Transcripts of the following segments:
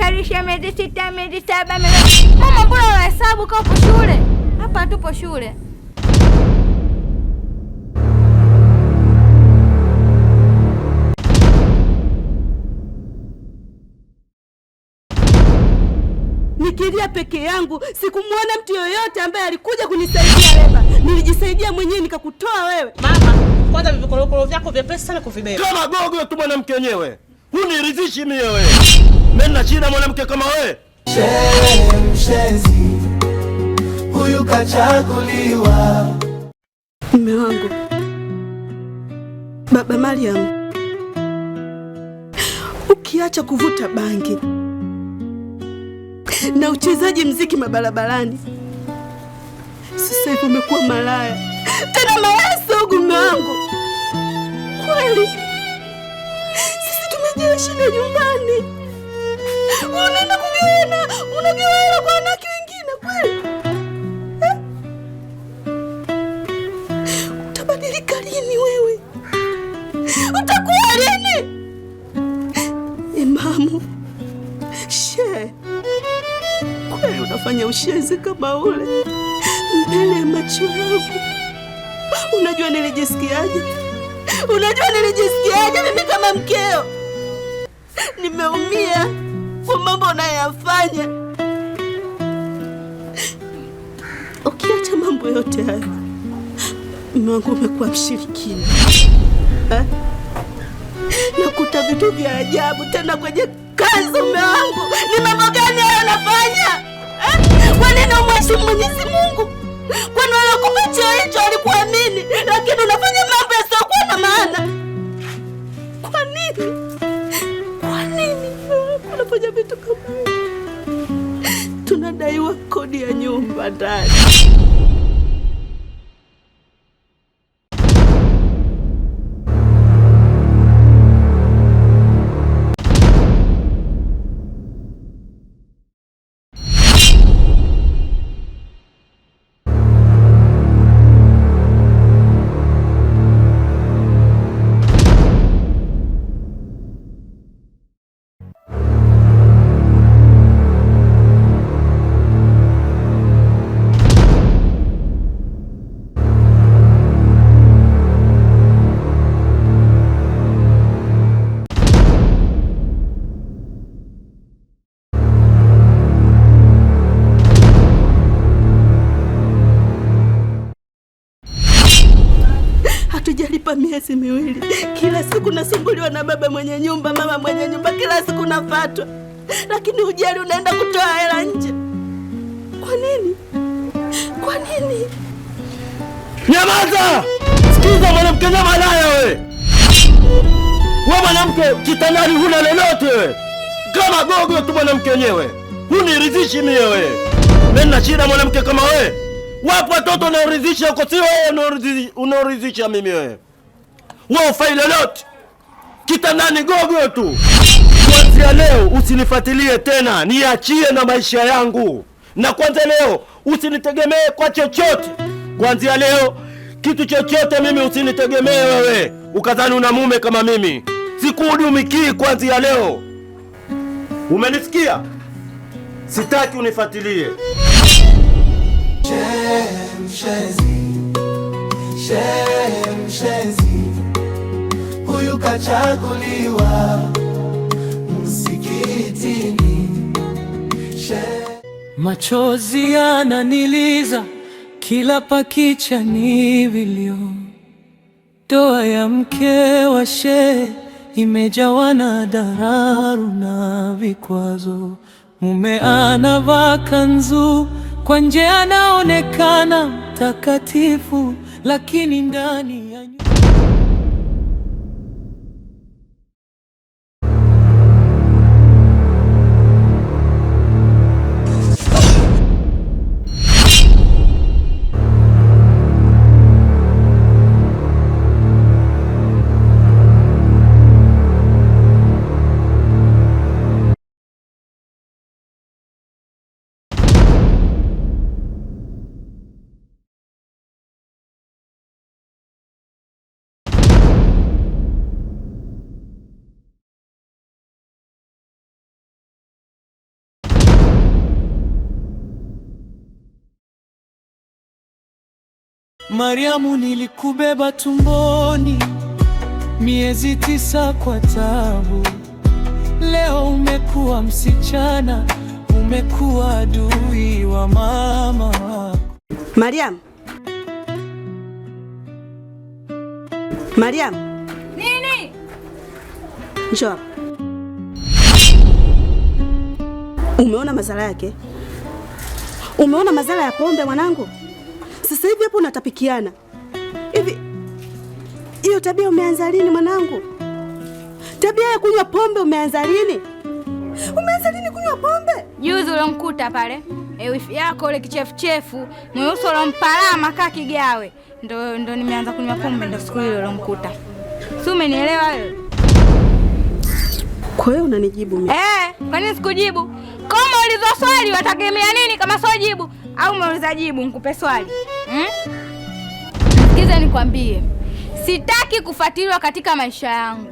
kalisha miezi 6, miezi 7, Mama, mbona unahesabu kwa shule? Hapa tupo shule. Nikilia peke yangu, sikumuona mtu yoyote ambaye alikuja kunisaidia Leba. Nilijisaidia mwenyewe nikakutoa wewe. Mama, kwanza vikorokoro vyako vyepesi sana kuvibeba. Kama gogo tu mwanamke wenyewe. Huniridhishi mimi wewe. Mimi na shida mwanamke kama wewe. Mshenzi huyu kachaguliwa. Mume wangu, Baba Mariam, ukiacha kuvuta bangi na uchezaji mziki mabarabarani, sasa hivi umekuwa malaya, tena malaya sugu. Mume wangu, kweli sisi tumejaa shida nyumbani, unaenda unagewana kwa wanawake wengine kweli? Utabadilika lini wewe? Utakuwa lini? Imamu Shehe, kweli unafanya ushezi kama ule mbele ya macho yangu? Unajua nilijisikiaje? Mimi kama mkeo nimeumia kwa mambo unayoyafanya. Ukiacha mambo yote hayo, mume wangu umekuwa mshirikina. Nakuta vitu vya ajabu tena kwenye kazi. Mume wangu, ni mambo gani hayo unafanya? Kwa nini umheshimu Mwenyezi Mungu? Kwani walokupa cheo hicho walikuamini, lakini unafanya mambo yasiyokuwa na maana? Kwa nini unafanya vitu kama hivi? Tunadaiwa kodi ya nyumba ndani. Hatujalipa miezi miwili. Kila siku nasumbuliwa na baba mwenye nyumba, mama mwenye nyumba, kila siku nafatwa, lakini ujali unaenda kutoa hela nje. Kwa nini? Nyamaza! Sikiza mwanamke nyama naye wewe. Wewe mwanamke kitandani huna lolote wewe. Kama gogo tu mwanamke wenyewe. Huniridhishi mimi wewe. Mimi na shida mwanamke kama wewe. Wapo watoto unaoridhisha uko, si wewe unaoridhisha mimi wewe. Wewe ufai lolote. Kitandani gogo tu. Kuanzia leo usinifuatilie tena, niachie na maisha yangu. Na kwanza leo usinitegemee kwa chochote. Kuanzia leo kitu chochote mimi usinitegemee wewe. Ukadhani una mume kama mimi. Sikuhudumiki kuanzia leo. Umenisikia? Sitaki unifuatilie. Mshenzi huyu kachaguliwa msikitini. Machozi yananiliza kila pakicha, ni vilio. Ndoa ya mke wa shehe imejawa na dharau na vikwazo. Mume anavaa kanzu, kwa nje anaonekana mtakatifu, lakini ndani ya Mariamu, nilikubeba tumboni miezi 9 kwa tabu. Leo umekuwa msichana, umekuwa adui wa mama wako. Mariamu. Mariamu. Nini? Njoo. Umeona madhara yake? Umeona madhara ya pombe mwanangu? Sasa hivi hapo unatapikiana. Hivi hiyo tabia umeanza lini mwanangu? Tabia ya kunywa pombe umeanza lini? Umeanza lini kunywa pombe? Juzi ulomkuta pale. Wifi yako ule kichefuchefu, mweusi ulompalama kaa kigawe. Ndo nimeanza kunywa pombe, ndo siku ile ulomkuta. Si umenielewa wewe? Kwa hiyo unanijibu mimi? Kwa nini sikujibu? Kama ulizwa swali watagemea nini kama sio jibu? Au umeuliza jibu nikupe swali? Sikiza nikwambie. Sitaki kufuatiliwa katika maisha yangu.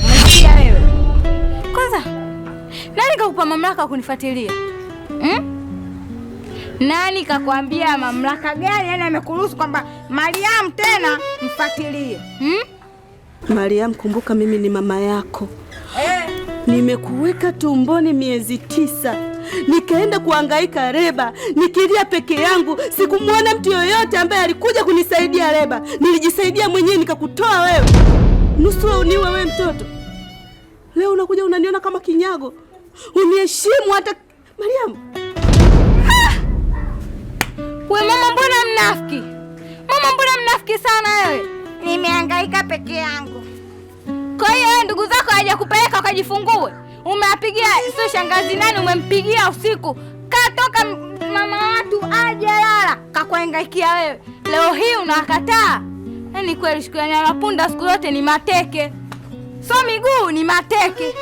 Umesikia wewe? Kwanza, nani kakupa mamlaka kunifuatilia? Nani kakwambia mamlaka gani? Yaani amekuruhusu kwamba Mariam tena mfuatilie? Mariam, kumbuka mimi ni mama yako. Nimekuweka tumboni miezi 9. Nikaenda kuhangaika Reba, nikilia peke yangu. Sikumwona mtu yoyote ambaye alikuja kunisaidia Reba. Nilijisaidia mwenyewe nikakutoa wewe. Nusura uniwe wewe mtoto. Leo unakuja unaniona kama kinyago. Uniheshimu hata Mariam. Wewe mama, mbona mnafiki? Mama, mbona mnafiki sana wewe? Nimehangaika peke yangu. Kwa hiyo ndugu zako haja kupeleka ukajifungue. Umewapigia sio shangazi nani umempigia usiku? Katoka mama watu aje lala. Kakuhangaikia wewe. Leo hii unakataa. Yaani kweli shukrani ya mapunda siku zote ni mateke. So miguu ni mateke.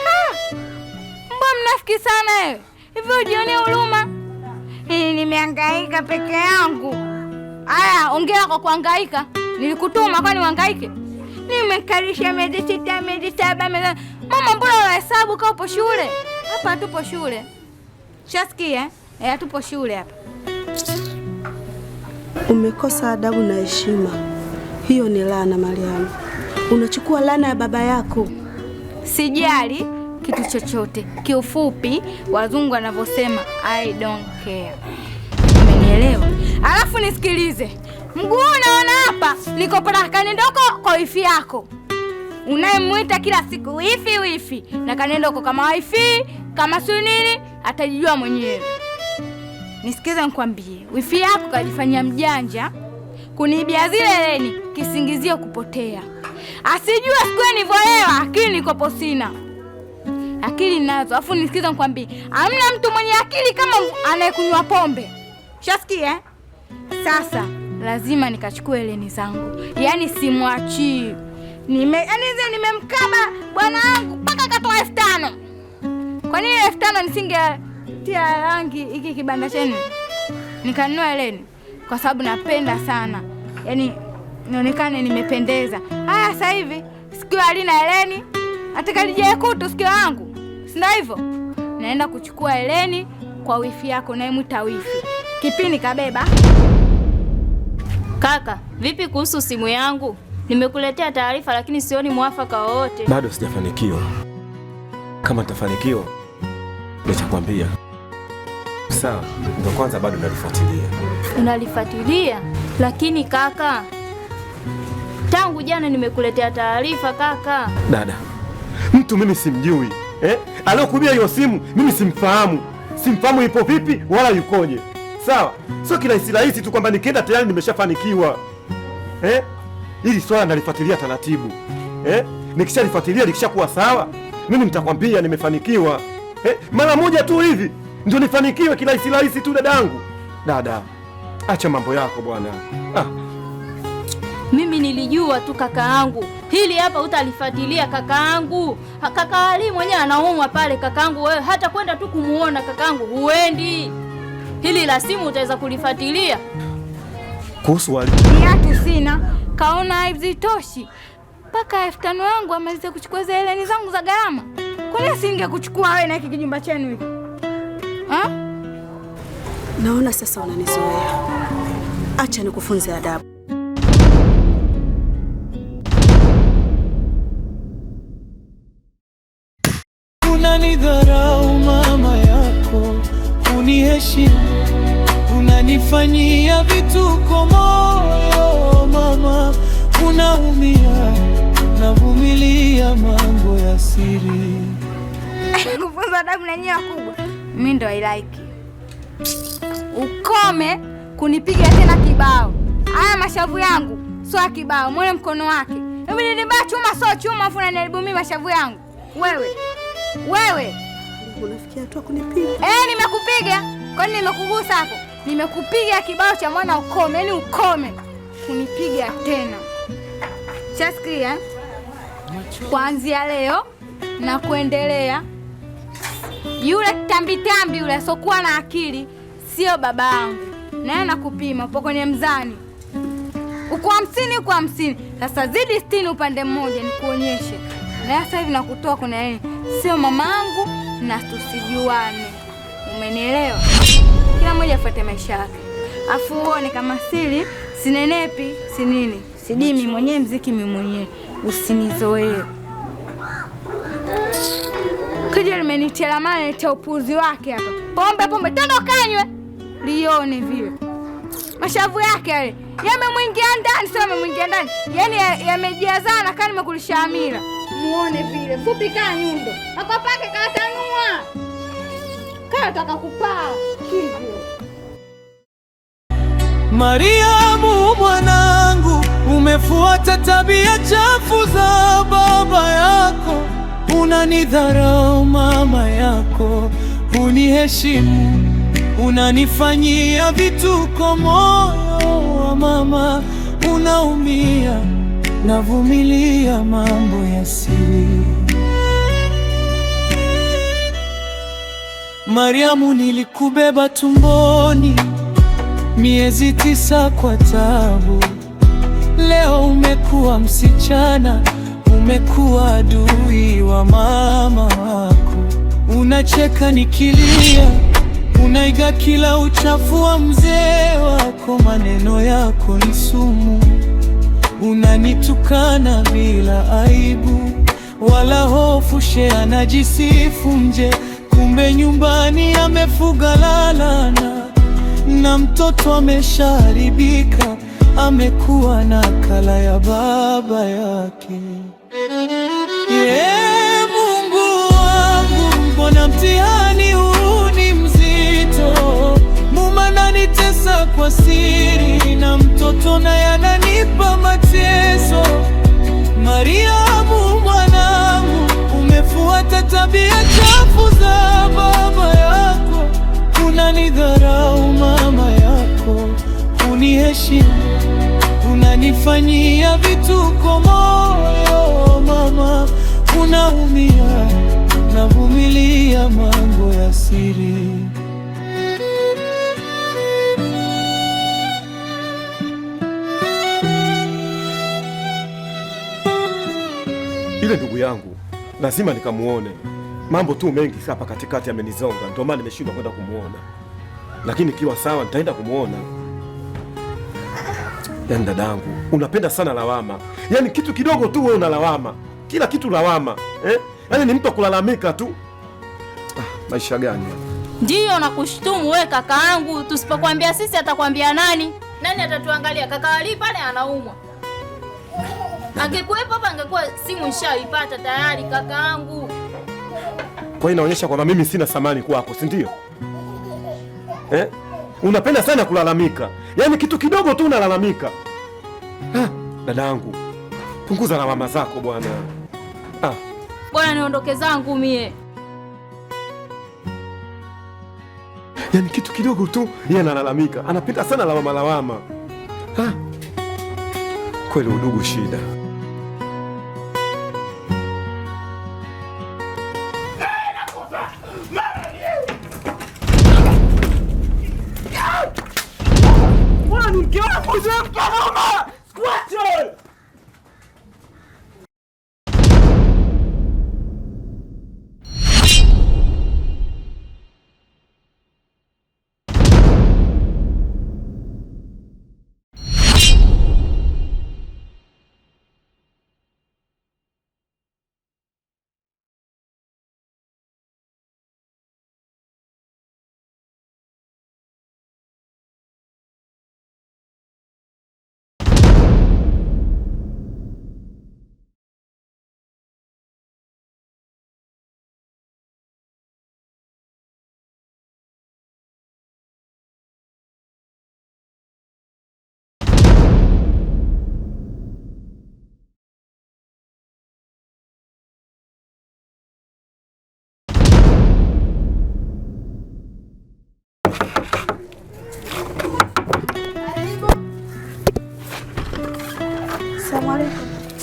Mbona mnafiki sana wewe? Hivi ujione huruma? Nimehangaika peke yangu. Aya, ongea kwa kuhangaika. Nilikutuma kwani uhangaike? Nimekarisha miezi 6, miezi 7. Mama, mbona unahesabu kama upo shule? Hapa hatupo shule. Shasikia? Hatupo shule hapa. Umekosa adabu na heshima. Hiyo ni laana Mariam. Unachukua laana ya baba yako. Sijali kitu chochote. Kiufupi wazungu wanavyosema I don't care. Umenielewa? Alafu nisikilize. Mguu unaona hapa niko parakani ndoko kwa wifi yako. Unayemwita kila siku wifi. Na kanendoko kama wifi, kama si nini, atajijua mwenyewe. Nisikize nikwambie. Wifi yako kajifanyia mjanja kuniibia zile leni, kisingizio kupotea. Asijue siku nilivyolewa, akili niko sina. Akili ninazo. Alafu nisikize nikwambie. Hamna mtu mwenye akili kama anayekunywa pombe. Shasikia? Sasa lazima nikachukue eleni zangu. Yaani simwachii. Nimemkaba bwana wangu mpaka katoa 5,000. Kwa nini 5,000 nisingetia rangi hiki kibanda chenu? Nikanunua eleni kwa sababu napenda sana. Yaani nionekane nimependeza. Haya sasa hivi sikio halina eleni. Atakalijie kutu sikio wangu. Si ndio hivyo? Naenda kuchukua eleni kwa wifi yako naye mwita wifi. Kipini kabeba. Kaka, vipi kuhusu simu yangu? Nimekuletea taarifa lakini sioni mwafaka wowote. Bado sijafanikiwa. Kama nitafanikiwa nitakwambia. Sawa, ndio kwanza bado nalifuatilia. Unalifuatilia? Lakini kaka, tangu jana nimekuletea taarifa kaka. Dada, mtu mimi simjui. Aliyokubia hiyo simu mimi simfahamu. Simfahamu ipo vipi wala yukoje. Sawa? Sio kirahisi tu kwamba nikienda tayari nimeshafanikiwa. Hili swala nalifuatilia taratibu. Nikishalifuatilia likishakuwa sawa, mimi nitakwambia nimefanikiwa. Mara moja tu hivi ndio nifanikiwe kirahisi tu dadangu. Dada, acha mambo yako bwana. Mimi nilijua tu kakaangu. Hili hapa utalifuatilia kakaangu. Kaka Ali mwenyewe anaumwa pale kakaangu, wewe hata kwenda tu kumuona kakaangu huendi. Hili la simu utaweza kulifuatilia? Kuhusu wali. Viatu sina. Kaona haizitoshi. Paka 5,000 yangu amalize kuchukua zile eleni zangu za gharama. Kwa nini singe kuchukua wewe na hiki kijumba chenu hiki? Naona sasa unanizoea. Acha nikufunze adabu. Unanidharau mama yako, uniheshimu, unanifanyia vituko moyo mama, unaumia, navumilia mambo ya siri. Kufunza adabu na nyinyi wakubwa, mimi ndo I like. Ukome kunipiga tena kibao. Haya mashavu yangu sio kibao, muone mkono wake. Hebu nilibaa chuma sio chuma, afu unaniharibu mimi mashavu yangu. Wewe Unafikia tu kunipiga? Nimekupiga. Kwani nimekugusa hapo? Nimekupiga kibao cha mwana ukome, yaani ukome kunipiga tena. Chasikia? Kuanzia leo na kuendelea, yule tambi yule asokuwa na akili sio baba yangu. Naye nakupima upo kwenye mzani. Uko 50 uko 50. Sasa zidi 60 upande mmoja nikuonyeshe. Na sasa hivi nakutoa kuna nini? Sio mamangu na tusijuane. Umenielewa? Kila mmoja afuate maisha yake. Afu uone kama siri sinenepi, si nini? Sidimi mwenyewe mziki mimi mwenyewe. Usinizoee. Kija limenitia mane cha upuzi wake hapa. Pombe tendo kanywe. Lione vile. Mashavu yake yale yamemwingia ndani, sio yamemwingia ndani. Yaani yamejazana kama nimekulisha amira. Muone vile. Fupi kaa nyundo. Akapake katanua. Nataka kupaa hivyo. Mariamu mwanangu, umefuata tabia chafu za baba yako. Unanidharau mama yako, uniheshimu, unanifanyia vituko moyo wa mama, unaumia, navumilia mambo ya siri. Mariamu, nilikubeba tumboni miezi 9 kwa tabu. Leo umekuwa msichana, umekuwa adui wa mama wako. Unacheka nikilia, unaiga kila uchafu wa mzee wako. Maneno yako ni sumu, unanitukana bila aibu wala hofu. Shehe anajisifu nje, kumbe nyumbani amefuga lalana, na mtoto ameshaharibika, amekuwa nakala ya baba yake. Mungu wangu, mbona mtihani huu ni mzito? Muma ananitesa kwa siri, na mtoto naye ananipa mateso. Mariamu mwanangu, umefuata tabia chafu za baba yako. Unanidharau mama yako, uniheshimu, unanifanyia vituko moyo mama, unaumia, navumilia mambo ya siri. Ile ndugu yangu lazima nikamuone. Mambo tu mengi hapa katikati amenizonga, ndio maana nimeshindwa kwenda kumuona. Lakini kiwa sawa nitaenda kumuona. Yaani dadangu, unapenda sana lawama. Yaani kitu kidogo tu wewe unalawama. Kila kitu lawama. Yaani ni mtu kulalamika tu. Maisha gani? Ndiyo nakushtumu wewe kakaangu, tusipokuambia sisi atakwambia nani? Nani atatuangalia? Kaka Ali pale anaumwa. Angekuwepo hapa angekuwa simu nishaipata tayari kakaangu. Kwa hiyo inaonyesha kwamba mimi sina thamani kwako, si ndio? Unapenda sana kulalamika. Yaani kitu kidogo tu unalalamika. Dadangu, punguza lawama zako bwana. Bwana niondoke zangu mie. Yaani kitu kidogo tu yeye analalamika. Anapenda sana lawama. Kweli udugu shida.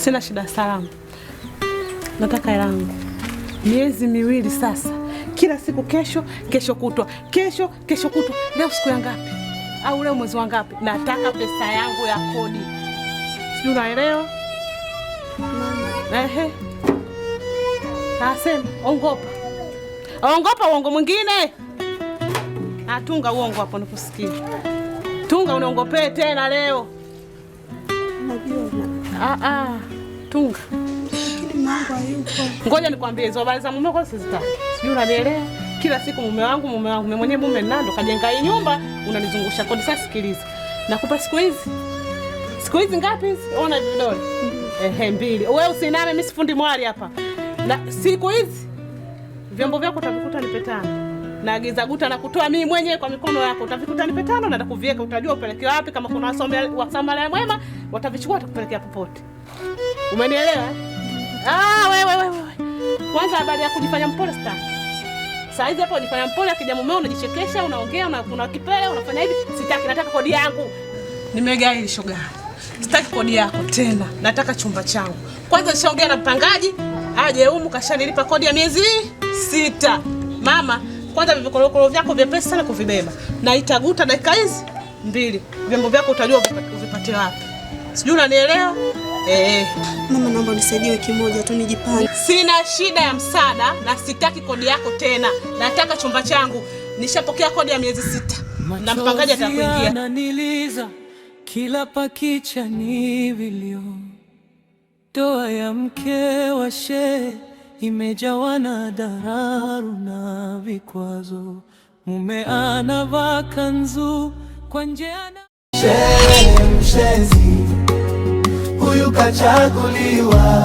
Sina shida, salamu. Nataka hela yangu. Miezi miwili sasa. Kila siku kesho, kesho kutwa. Kesho, kesho kutwa. Leo siku ya ngapi? Au leo mwezi wa ngapi? Nataka pesa yangu ya kodi. Sijui unaelewa? Ehe. Nasema, ongopa. Ongopa uongo mwingine. Tunga uongo hapo nikusikie. Tunga unaongopee tena leo. Tunga. Ngoja nikwambie hizo habari za mume wako sizitaki. Sijui unanielewa? Kila siku mume wangu. Mimi mwenyewe mume nando kajenga hii nyumba, unanizungusha kodi. Sasa sikiliza. Nakupa siku hizi. Siku hizi ngapi hizi? Ona vidole. 2. Wewe usiname, mimi sifundi mwali hapa. Na siku hizi vyombo vyako utavikuta nipe 5. Naagiza guta na kutoa mimi mwenyewe kwa mikono yako. Utavikuta nipe 5 na nitakuvieka, utajua upeleke wapi. Kama kuna wasamaria mwema watavichukua watakupelekea popote. Umenielewa? Wewe. Kwanza habari ya kujifanya mpole sitaki. Saa hizi hapo unajifanya mpole, akija mumeo unajichekesha, unaongea, una kipele, unafanya hivi. Sitaki, nataka kodi yangu. Nimegaili shoga. Sitaki kodi yako tena. Nataka chumba changu. Kwanza nishaongea na mpangaji, aje humu kashanilipa kodi ya miezi 6. Mama, kwanza vikolokolo vyako vya pesa sana kuvibeba. Na itaguta dakika hizi 2. Vyombo vyako utajua uvipate wapi. Sijui unanielewa? Mama, naomba unisaidie wiki moja tu nijipange. Sina shida ya msaada na sitaki kodi yako tena. Nataka chumba changu. Nishapokea kodi ya miezi 6. Na mpangaji atakuingia. Ananiliza kila pakicha ni vilio. Ndoa ya mke wa shehe imejawa na dharau na vikwazo. Mume anavaa kanzu kwa nje Shehe mshenzi, huyu kachaguliwa.